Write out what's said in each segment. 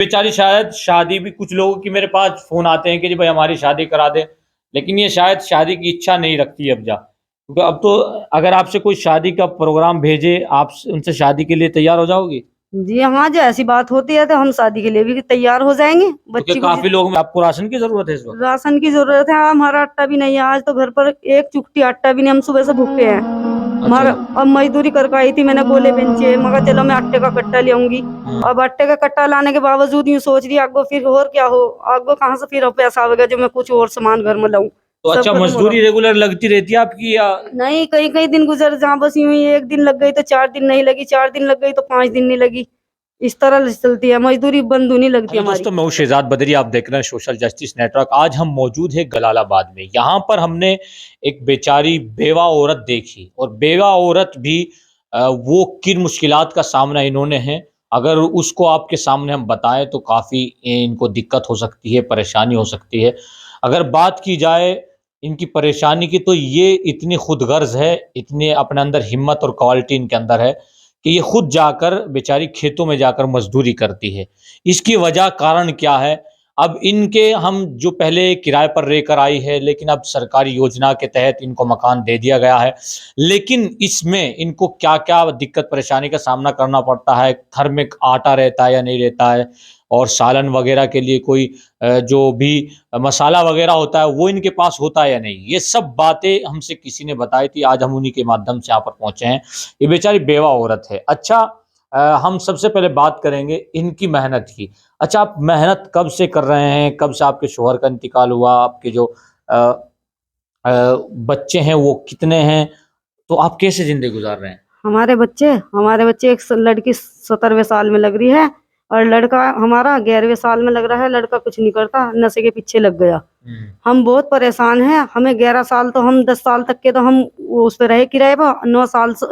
बेचारी शायद शादी भी कुछ लोगों की मेरे पास फ़ोन आते हैं कि जी भाई हमारी शादी करा दें, लेकिन ये शायद शादी की इच्छा नहीं रखती है अब क्योंकि अब तो अगर आपसे कोई शादी का प्रोग्राम भेजे, आप उनसे शादी के लिए तैयार हो जाओगी? जी हाँ, जो ऐसी बात होती है तो हम शादी के लिए भी तैयार हो जाएँगे। क्योंकि बच्ची को काफ़ी लोग आपको राशन की ज़रूरत है इस वक़्त? राशन की ज़रूरत है, हमारा आटा भी नहीं है, आज तो घर पर एक चुटकी आटा भी नहीं, हम सुबह से भूखे हैं। अच्छा। हमारा अब मज़दूरी करके आई थी, मैंने गोले बेचे, मैं कहा चलो मैं आटे का कट्टा ले आऊँगी। हुँ। अब आटे का कट्टा लाने के बावजूद यूँ सोच रही आगो फिर और क्या हो, आगो कहाँ से फिर पैसा आवेगा जो मैं कुछ और सामान घर में लाऊँ, तो सब अच्छा खत्म हो रहा। मज़दूरी रेगुलर लगती रहती है आपकी या नहीं, कई-कई दिन गुज़र जहाँ बस यूँ ही 1 दिन लग गई तो 4 दिन नहीं लगी, 4 दिन लग गई तो 5 दिन नहीं लगी। इस तरह से चलती है, मज़दूरी बंद नहीं लगती हेलो हमारी। दोस्तों, मैं हूं शहजाद बदरी। आप देख रहे हैं सोशल जस्टिस नेटवर्क। आज हम मौजूद हैं गलालाबाद में। यहाँ पर हमने एक बेचारी बेवा औरत देखी और बेवा औरत भी वो किन मुश्किलात का सामना इन्होंने है, अगर उसको आपके सामने हम बताएं तो काफ़ी इनको दिक्कत हो सकती है, परेशानी हो सकती है। अगर बात की जाए इनकी परेशानी की तो ये इतनी खुदगर्ज है, इतने अपने अंदर हिम्मत और क्वालिटी इनके अंदर है कि ये खुद जाकर बेचारी खेतों में जाकर मजदूरी करती है। इसकी वजह कारण क्या है? अब इनके हम जो पहले किराए पर रहकर आई है, लेकिन अब सरकारी योजना के तहत इनको मकान दे दिया गया है। लेकिन इसमें इनको क्या-क्या दिक्कत परेशानी का सामना करना पड़ता है, घर में आटा रहता है या नहीं रहता है और सालन वगैरह के लिए कोई जो भी मसाला वगैरह होता है, वो इनके पास होता है या नहीं। ये सब बातें हमसे किसी ने बताई थी, आज हम उन्हीं के माध्यम से यहाँ पर पहुँचे हैं। ये बेचारी बेवा औरत है। अच्छा, हम सबसे पहले बात करेंगे इनकी मेहनत की। अच्छा, आप मेहनत कब से कर रहे हैं? कब से आपके शौहर का इंतकाल हुआ? आपके जो अ अ, बच्चे हैं वो कितने हैं? तो आप कैसे ज़िंदगी गुज़ार रहे हैं? हमारे बच्चे एक लड़की 17वें साल में लग रही है और लड़का हमारा 11वें साल में लग रहा है। लड़का कुछ नहीं करता, नशे के पीछे लग गया। हुँ। हम बहुत परेशान हैं। हमें 11 साल तो हम 10 साल तक के तो हम वो उस पे रहे किराए पर,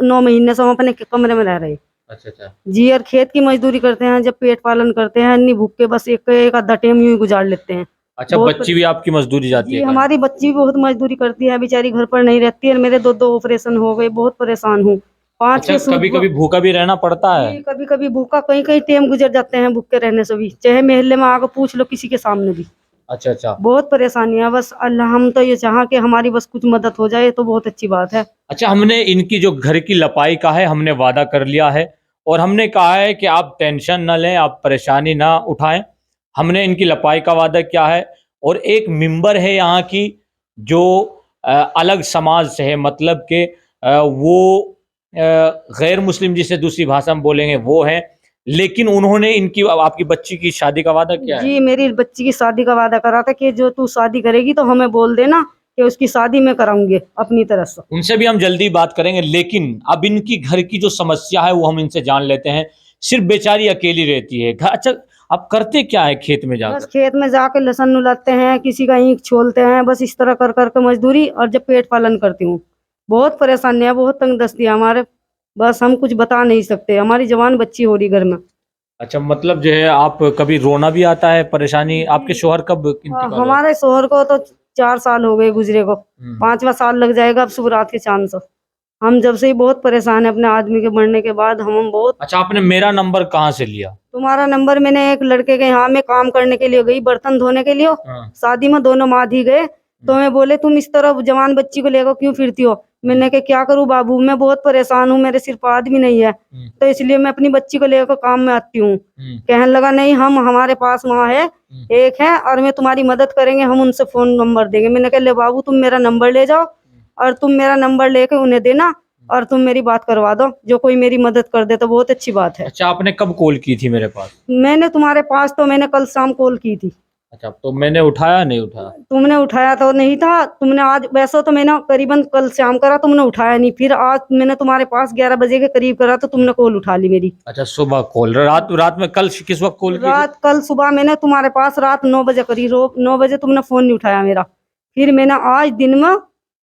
9 महीने से हम अपने कमरे में रह रहे। अच्छा, अच्छा। जी, और खेत की मजदूरी करते हैं, जब पेट पालन करते हैं, नहीं भूख के बस एक आधा टाइम यूँ ही गुजार लेते हैं। अच्छा, बहुत बच्ची भी आपकी मज़दूरी जाती जी, है करने? हमारी बच्ची भी बहुत मज़दूरी करती है, बेचारी घर पर नहीं रहती है। मेरे 2-2 ऑपरेशन हो गए, बहुत परेशान हूँ। 5 अच्छा, के सूट ब कभी-कभी भूखा भी रहना पड़ता है? जी, कभी-कभी भूखा कहीं-कहीं टाइम गुज़र जाते हैं भूखे रहने से भी। चाहे मोहल्ले में आके पूछ लो किसी के सामने भी। अच्छा, अच्छा। बहुत परेशानी है, बस अल्लाह हम तो ये चाहा कि हमारी बस कुछ मदद हो जाए तो बहुत अच्छी बात है। अच्छा, हमने इनकी जो घर की लपाई का है, हमने वादा कर लिया है और हमने कहा है कि आप टेंशन ना लें, आप परेशानी ना उठाएँ। हमने इनकी लपाई का वादा किया है और एक मेंबर है यहाँ की जो अलग समाज से है, मतलब कि वो गैर मुस्लिम जिसे दूसरी भाषा में बोलेंगे वो हैं, लेकिन उन्होंने इनकी आपकी बच्ची की शादी का वादा किया है। जी, मेरी बच्ची की शादी का वादा करा था कि जो तू शादी करेगी तो हमें बोल देना कि उसकी शादी मैं कराऊँगी अपनी तरफ से। उनसे भी हम जल्दी बात करेंगे, लेकिन अब इनकी घर की जो समस्या है वो हम इनसे जान लेते हैं। सिर्फ़ बेचारी अकेली रहती है। अच्छा, आप करते क्या हैं खेत में बस जाकर? खेत में जाके लहसुन उलाते हैं, किसी का ईंख छोलते हैं, बस इस तरह कर के मजदूरी और जब पेट पालन करती हूँ। बहुत परेशानी है, बहुत तंग-दस्ती है हमारे, बस हम कुछ बता नहीं सकते। हमारी जवान बच्ची हो रही घर में। अच्छा, मतलब जो है आप कभी रोना भी आता है, परेशानी आपके जी। शौहर कब इंतकाल हुआ? हमारे शौहर को तो 4 साल हो गए गुज़रे को, हुँ। 5वाँ साल लग जाएगा अब शुरुआत के चाँद से। हम जब से ही बहुत परेशान हैं अपने आदमी के मरने के बाद, हम बहुत। अच्छा, आपने मेरा नंबर कहाँ से लिया? तुम्हारा नंबर मैंने एक लड़के के यहाँ मैं काम करने के लिए गई, बर्तन धोने के लिए। हाँ। शादी में दोनों माधी गए, तो मैं बोले तुम इस तरह जवान बच्ची को लेकर क्यों फिरती हो? मैंने कहा क्या करूँ बाबू, मैं बहुत परेशान हूँ, मेरे सिर पर आदमी नहीं है, हुँ, तो इसलिए मैं अपनी बच्ची को लेकर काम में आती हूँ। हुँ, कहने लगा नहीं, हम हमारे पास वहाँ है, हुँ। एक है और मैं तुम्हारी मदद करेंगे, हम उनसे फ़ोन नंबर देंगे। मैंने कहा ले बाबू तुम मेरा नंबर ले जाओ और तुम मेरा नंबर लेके उन्हें देना और तुम मेरी बात करवा दो, जो कोई मेरी मदद कर दे तो बहुत अच्छी बात है। अच्छा, आपने कब कॉल की थी मेरे पास? मैंने तुम्हारे पास तो मैंने कल शाम कॉल की थी। अच्छा, तो मैंने उठाया नहीं उठाया? तुमने उठाया तो नहीं था, तुमने आज वैसे तो मैंने करीबन कल शाम करा, तुमने उठाया नहीं, फिर आज मैंने तुम्हारे पास 11 बजे के करीब करा तो तुमने कॉल उठा ली मेरी। अच्छा, सुबह कॉल रात रात में कल किस वक़्त कॉल की थी? रात कल सुबह मैंने तुम्हारे पास रात 9 बजे करी, 9 बजे तुमने फ़ोन नहीं उठाया मेरा। फिर मैंने आज दिन में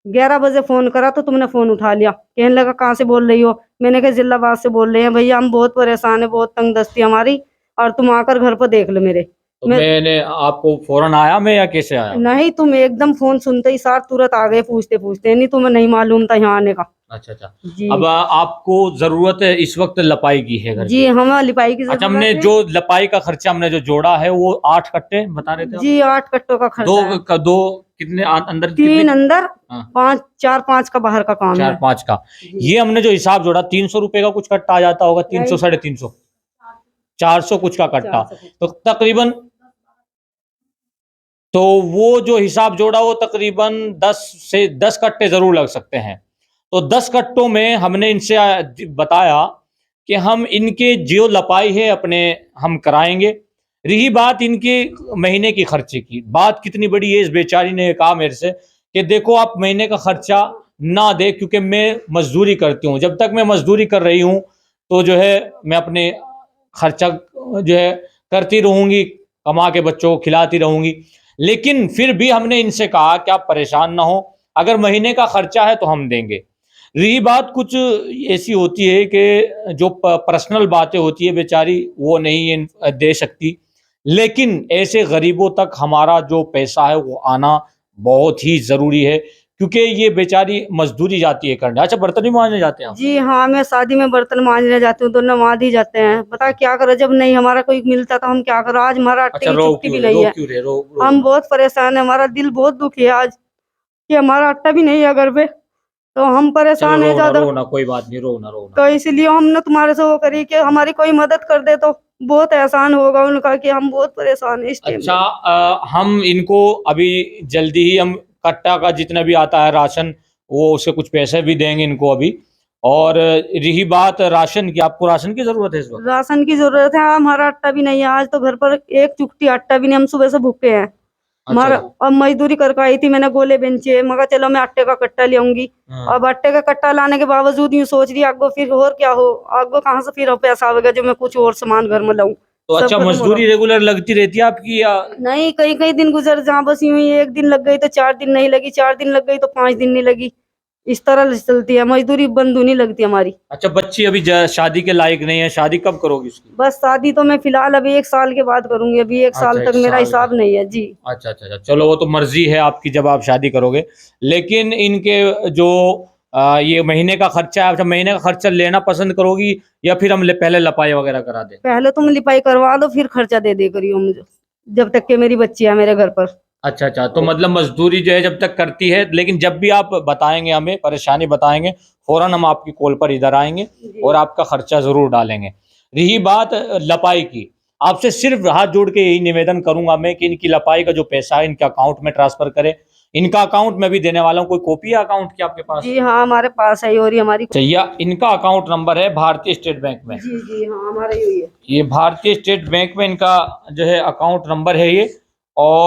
11 बजे फ़ोन करा तो तुमने फ़ोन उठा लिया। कहने लगा कहाँ से बोल रही हो? मैंने कहा जिलाबाद से बोल रहे हैं भैया, हम बहुत परेशान हैं, बहुत तंग-दस्ती हमारी और तुम आकर घर पे देख लो मेरे। तो मैं मैंने आपको फ़ौरन आया मैं या कैसे आया? नहीं, तुम एकदम फ़ोन सुनते ही साथ तुरंत आ गए पूछते-पूछते, नहीं तुम्हें नहीं मालूम था यहाँ आने का। अच्छा अच्छा। जी अब आपको जरूरत है इस वक्त लपाई की है घर जी, की। हमें लिपाई की अच्छा, जरूरत हमने है। जो लपाई का खर्चा हमने जो जोड़ा है वो 8 कट्टे बता रहे थे आप? जी 8 कट्टों का खर्चा है। दो कितने अंदर 3 कितने? अंदर, हाँ, 5 4-5 का बाहर का काम है। 4-5 का। जी ये हमने जो हिसाब जोड़ा 300 रुपए का कुछ कट्टा आ जाता होगा, 300 नहीं, साढ़े 300, 400 कुछ का कट्टा। 400 तो तकरीबन, तो वो जो हिसाब जोड़ा वो तकरीबन 10 कट्टे जरूर लग सकते हैं। तो 10 कट्टों में हमने इनसे बताया कि हम इनके जो लपाई है अपने हम कराएंगे। रही बात इनके महीने की खर्चे की, बात कितनी बड़ी है, इस बेचारी ने कहा मेरे से कि देखो आप महीने का खर्चा ना दे, क्योंकि मैं मजदूरी करती हूँ, जब तक मैं मजदूरी कर रही हूँ तो जो है मैं अपने खर्चा जो है करती रहूंगी, कमा के बच्चों को खिलाती रहूंगी। लेकिन फिर भी हमने इनसे कहा कि आप परेशान ना हो, अगर महीने का खर्चा है तो हम देंगे। रही बात कुछ ऐसी होती है कि जो पर्सनल बातें होती है बेचारी वो नहीं दे सकती, लेकिन ऐसे गरीबों तक हमारा जो पैसा है वो आना बहुत ही ज़रूरी है, क्योंकि ये बेचारी मजदूरी जाती है करने। अच्छा, बर्तन भी मांजने जाते हैं आप? जी हाँ, मैं शादी में बर्तन मांजने जाती हूँ तो नवाज ही जाते हैं। पता क्या करें, जब नहीं हमारा कोई मिलता तो हम क्या करें। आज हमारा आटे अच्छा, की रो चुटकी क्यों भी रहे, नहीं रो है। क्यों रहे, रो हम रो बहुत परेशान है, हमारा दिल बहुत दुखी है आज कि हमारा आटा भी नहीं है घर पे, तो हम चलो, परेशान है रो ना, ज्यादा। रो ना, कोई बात नहीं, रो ना, रो ना। तो इसलिए हमने तुम्हारे से वो करी कि हमारी कोई मदद कर दे तो बहुत एहसान होगा उनका, कि हम बहुत परेशान है इस टाइम अच्छा, पे। हम इनको अभी जल्दी ही हम कट्टा का जितना भी आता है राशन, वो उसके कुछ पैसे भी देंगे इनको अभी। और रही बात राशन की, आपको राशन की जरूरत है इस वक्त? राशन की जरूरत है, हमारा आटा भी नहीं है। आज तो घर पर एक चुटकी आटा भी नहीं, हम सुबह से भूखे हैं। अच्छा हमारा अच्छा। अब मजदूरी करके आई थी, मैंने गोले बेचे, मगर चलो मैं आटे का कट्टा ले आऊंगी। हाँ। अब आटे का कट्टा लाने के बावजूद यूं सोच रही आगो फिर और क्या हो, आगो कहाँ से फिर पैसा आवेगा जो मैं कुछ और सामान घर में लाऊं। तो सब अच्छा, खत्म हो रहा। मजदूरी रेगुलर लगती रहती है आपकी या? नहीं, कई कई दिन गुजर जहाँ बस यूं ही 1 दिन लग गई तो 4 दिन नहीं लगी, 4 दिन लग गई तो 5 दिन नहीं लगी। इस तरह चलती है मजदूरी, बंद नहीं लगती हमारी। अच्छा, बच्ची अभी शादी के लायक नहीं है, शादी कब करोगी उसकी? बस शादी तो मैं फिलहाल अभी 1 साल के बाद करूंगी, अभी 1 साल अच्छा, तक एक मेरा साल हिसाब में। नहीं है जी। अच्छा अच्छा अच्छा, चलो वो तो मर्जी है आपकी जब आप शादी करोगे। लेकिन इनके जो ये महीने का खर्चा है, अच्छा महीने का खर्चा लेना पसंद करोगी या फिर हम पहले लपाई वगैरह करा दें? पहले तुम लिपाई करवा दो फिर खर्चा दे दे करियो मुझे, जब तक के मेरी बच्ची है मेरे घर पर। अच्छा अच्छा, तो मतलब मजदूरी जो है जब तक करती है, लेकिन जब भी आप बताएंगे हमें परेशानी बताएंगे, फौरन हम आपकी कॉल पर इधर आएंगे जी और आपका खर्चा जरूर डालेंगे। रही बात लपाई की, आपसे सिर्फ हाथ जोड़ के यही निवेदन करूंगा मैं कि इनकी लपाई का जो पैसा है इनके अकाउंट में ट्रांसफर करें। इनका अकाउंट में भी देने वाला हूँ, कोई कॉपी है अकाउंट की आपके पास? जी हाँ, हमारे पास है और ये हमारी। चाहिए, इनका अकाउंट नंबर है भारतीय स्टेट बैंक में। जी जी हाँ, हमारा यही है। ये भारतीय स्टेट बैंक में इनका जो है अकाउंट नंबर है ये। और